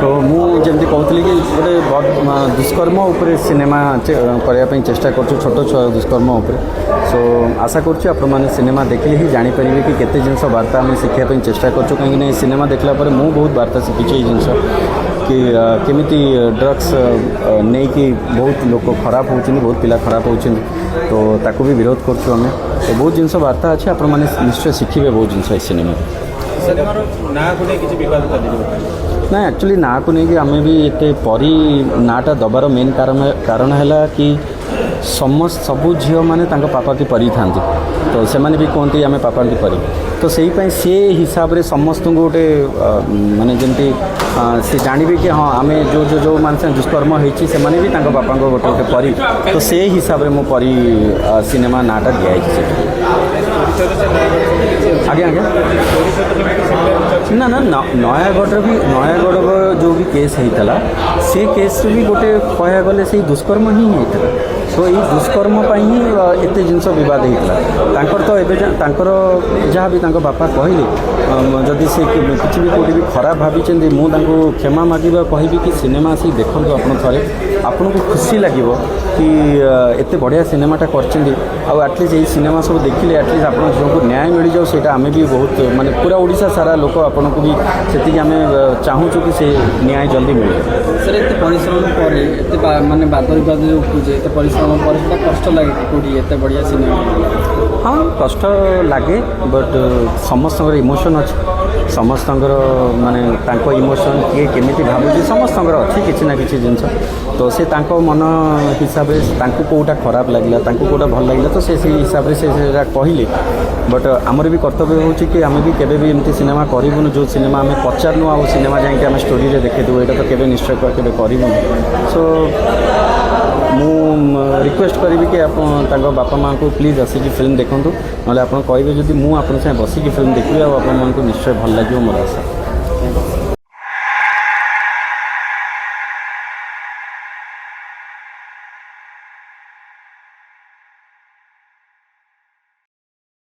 तो मुझे कहती कि गोटे दुष्कर्म उपर सिनेमा करने चेष्टा कर छोट छुआ दुष्कर्म उपर सो आशा करें सिनेमा देखिले ही जानीपर कि केते जिनस वार्ता आम शिखापी चेष्टा करूँ कहीं सिनेमा देखला बहुत बहुत वार्ता शिखी ये जिनस कि केमिति ड्रग्स नहीं कि बहुत लोग खराब होती बहुत पिला खराब होती तो ताकू भी विरोध करूँ आम तो बहुत जिनस वार्ता अच्छे आप निश्चय शिखे बहुत जिनस सिनेमा ना एक्चुअली ना को लेकिन आम भी ये परी नाटा दबार मेन कारण है कि समस्त सबू झील मैंने पापा की परी था तो से भी कहते आम पापा की परी तो से हिसाब से समस्त को गोटे माने जमती सी जानवे कि हाँ आम जो जो जो मान दुष्कर्म होती से भी बापा गोटे गोटे परी तो से हिसाब से मो परी सिनेमा नाटा दिखाई आगे आगे ना ना नयागढ़ जो भी केस होता से केस भी गोटे कह गले से दुष्कर्म ही होता तो ये दुष्कर्म ही एत जिनस बद होता तो एवं जहाँ भी बापा कहले जदि से किसी भी कौटी भी खराब भावी मुझे क्षमा मागिबा कहबी कि सिनेमा आसी देखो आप थे आपन को खुशी लगे कि एत बढ़िया सिनेमाटा करटलिस्ट ये सिनेमा सब देखिले एटलिस्ट आप झील को न्याय मिल जाओ से आम भी बहुत माने पूरा ओडिशा सारा लोक आपन को भी से आम चाहूँ कि से न्याय जल्दी मिल जाए सर एत परिश्रम पर माने बाद विवाद उठुचे एत परिश्रम पर कष्ट लगे कौटी एत बढ़िया सिनेमा हाँ कष्ट लगे बट समस्त इमोशन अच्छे समस्त माने इमोशन किए केमी भावुँ समस्त अच्छी किसी ना किसी जिनस तो से मन हिसाब से कौटा खराब लगे कौटा भल लगे तो से हिसाब से कहले बट आमर भी कर्तव्य हो कि आम भी केवे भी एमती सिनेमा करूँ जो सिनेमा आम पचारूँ आ सिनेमा जाकि आम स्टोरी देखेदेव यहाँ तो केवे निश्चय केवे करूँ सो मु रिक्वेस्ट करी कि आप बापा माँ को प्लीज आसिक फिल्म देखूँ ना आप कहे जब मुझे बसिक फिल्म देखिए आपको निश्चय भल लगे मोर आशा।